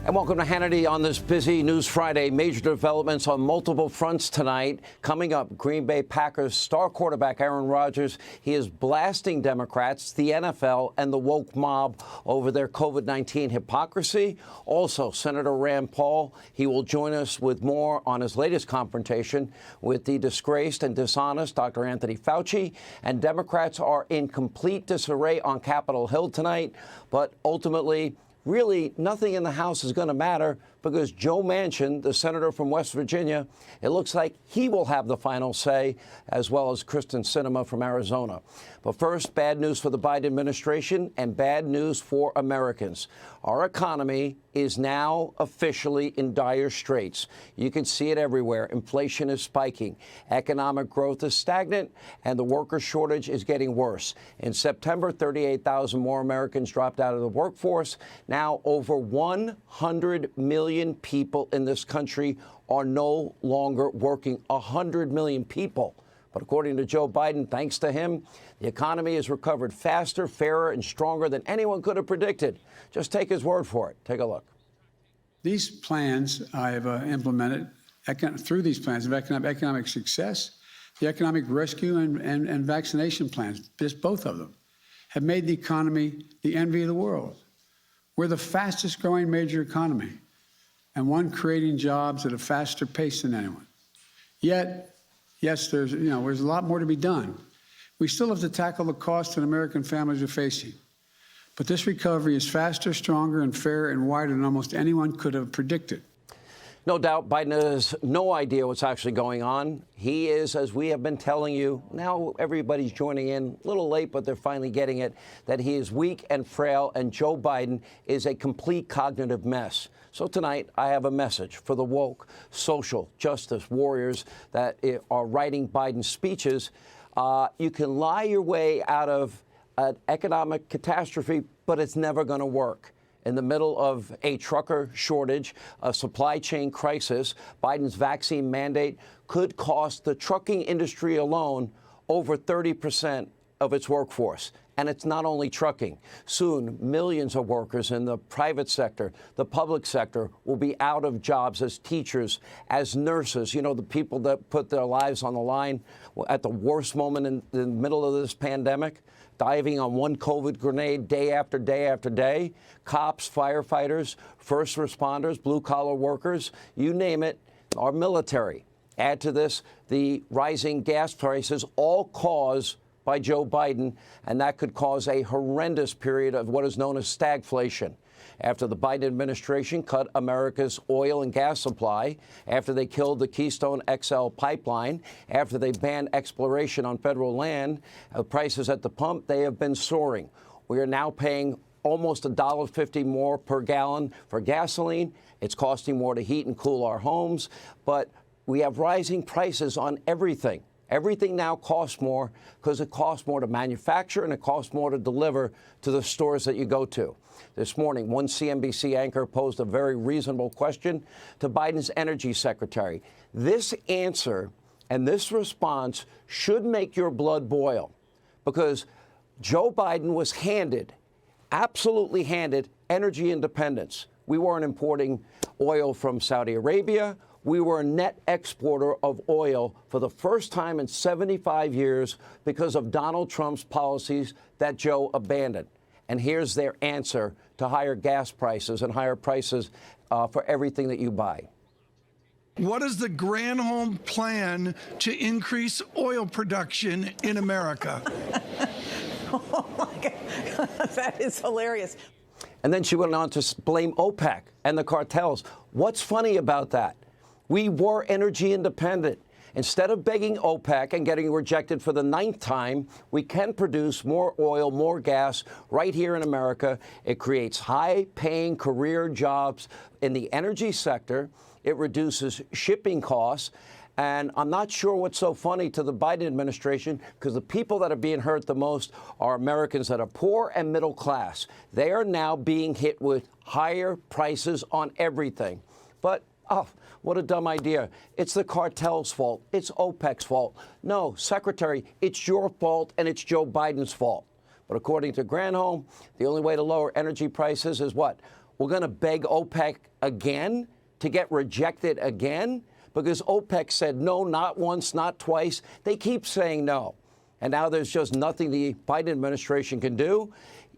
And welcome to Hannity on this busy News Friday. Major developments on multiple fronts tonight. Coming up, Green Bay Packers star quarterback Aaron Rodgers. He is blasting Democrats, the NFL, and the woke mob over their COVID-19 hypocrisy. Also, Senator Rand Paul, he will join us with more on his latest confrontation with the disgraced and dishonest Dr. Anthony Fauci. And Democrats are in complete disarray on Capitol Hill tonight. But ultimately, really, nothing in the House is going to matter because Joe Manchin, the senator from West Virginia, it looks like he will have the final say, as well as Kristen Sinema from Arizona. But first, bad news for the Biden administration and bad news for Americans. Our economy is now officially in dire straits. You can see it everywhere. Inflation is spiking. Economic growth is stagnant, and the worker shortage is getting worse. In September, 38,000 more Americans dropped out of the workforce. Now, over 100 million people in this country are no longer working. 100 million people. But according to Joe Biden, thanks to him, the economy has recovered faster, fairer, and stronger than anyone could have predicted. Just take his word for it. Take a look. These plans I have implemented through these plans of economic success, the economic rescue and vaccination plans, just both of them, have made the economy the envy of the world. We're the fastest growing major economy and one creating jobs at a faster pace than anyone. Yet, yes, there's a lot more to be done. We still have to tackle the costs that American families are facing. But this recovery is faster, stronger, and fairer and wider than almost anyone could have predicted. No doubt Biden has no idea what's actually going on. He is, as we have been telling you, now everybody's joining in, a little late, but they're finally getting it, that he is weak and frail, and Joe Biden is a complete cognitive mess. So tonight, I have a message for the woke, social justice warriors that are writing Biden's speeches. You can lie your way out of an economic catastrophe, but it's never going to work. In the middle of a trucker shortage, a supply chain crisis, Biden's vaccine mandate could cost the trucking industry alone over 30% of its workforce. And it's not only trucking. Soon, millions of workers in the private sector, the public sector, will be out of jobs as teachers, as nurses, the people that put their lives on the line at the worst moment in the middle of this pandemic, diving on one COVID grenade day after day after day. Cops, firefighters, first responders, blue-collar workers, you name it, our military. Add to this the rising gas prices, all caused by Joe Biden, and that could cause a horrendous period of what is known as stagflation. After the Biden administration cut America's oil and gas supply, after they killed the Keystone XL pipeline, after they banned exploration on federal land, prices at the pump, they have been soaring. We are now paying almost $1.50 more per gallon for gasoline. It's costing more to heat and cool our homes, but we have rising prices on everything. Everything now costs more because it costs more to manufacture and it costs more to deliver to the stores that you go to. This morning, one CNBC anchor posed a very reasonable question to Biden's energy secretary. This answer and this response should make your blood boil because Joe Biden was absolutely handed energy independence. We weren't importing oil from Saudi Arabia. We were a net exporter of oil for the first time in 75 years because of Donald Trump's policies that Joe abandoned. And here's their answer to higher gas prices and higher prices for everything that you buy. What is the Granholm plan to increase oil production in America? Oh, my God. That is hilarious. And then she went on to blame OPEC and the cartels. What's funny about that? We were energy independent. Instead of begging OPEC and getting rejected for the 9th time, we can produce more oil, more gas right here in America. It creates high-paying career jobs in the energy sector. It reduces shipping costs. And I'm not sure what's so funny to the Biden administration because the people that are being hurt the most are Americans that are poor and middle class. They are now being hit with higher prices on everything. But what a dumb idea. It's the cartel's fault. It's OPEC's fault. No, Secretary, it's your fault and it's Joe Biden's fault. But according to Granholm, the only way to lower energy prices is what? we're going to beg OPEC again to get rejected again? Because OPEC said no, not once, not twice. They keep saying no. And now there's just nothing the Biden administration can do.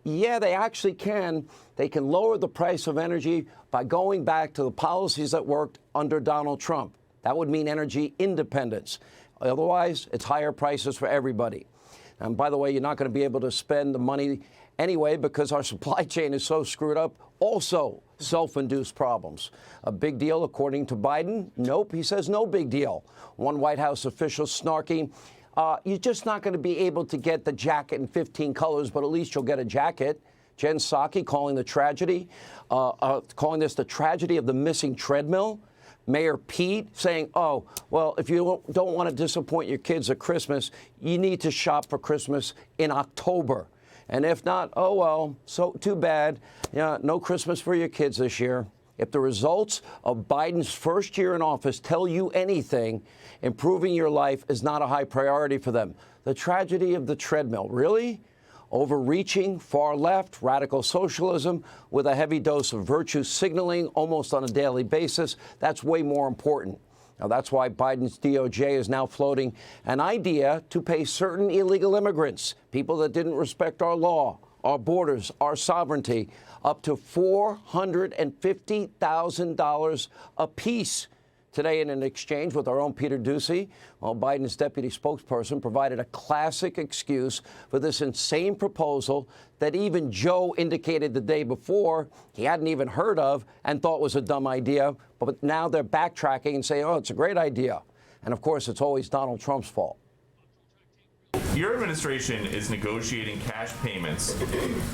Yeah, they actually can. They can lower the price of energy by going back to the policies that worked under Donald Trump. That would mean energy independence. Otherwise, it's higher prices for everybody. And by the way, you're not going to be able to spend the money anyway because our supply chain is so screwed up. Also, self-induced problems. A big deal, according to Biden? Nope, he says no big deal. One White House official snarking, you're just not going to be able to get the jacket in 15 colors, but at least you'll get a jacket. Jen Psaki calling the tragedy, calling this the tragedy of the missing treadmill. Mayor Pete saying, oh, well, if you don't want to disappoint your kids at Christmas, you need to shop for Christmas in October. And if not, oh, well, so too bad. Yeah, no Christmas for your kids this year. If the results of Biden's first year in office tell you anything, improving your life is not a high priority for them. The tragedy of the treadmill, really? Overreaching, far left, radical socialism with a heavy dose of virtue signaling almost on a daily basis. That's way more important. Now, that's why Biden's DOJ is now floating an idea to pay certain illegal immigrants, people that didn't respect our law, our borders, our sovereignty, up to $450,000 apiece. Today, in an exchange with our own Peter Doocy, Biden's deputy spokesperson provided a classic excuse for this insane proposal that even Joe indicated the day before he hadn't even heard of and thought was a dumb idea. But now they're backtracking and saying, oh, it's a great idea. And of course, it's always Donald Trump's fault. Your administration is negotiating cash payments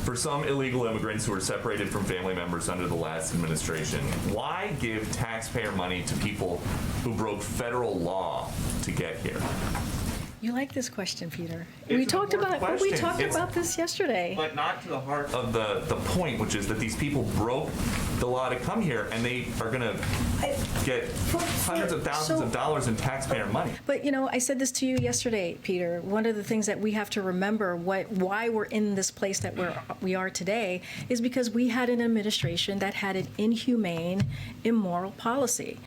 for some illegal immigrants who were separated from family members under the last administration. Why give taxpayer money to people who broke federal law to get here? You like this question, Peter. It's We an talked important about question. about this yesterday. But not to the heart of the point, which is that these people broke the law to come here, and they are going to get hundreds of thousands of dollars in taxpayer money. But, you know, I said this to you yesterday, Peter. One of the things that we have to remember why we're in this place that we are today is because we had an administration that had an inhumane, immoral policy.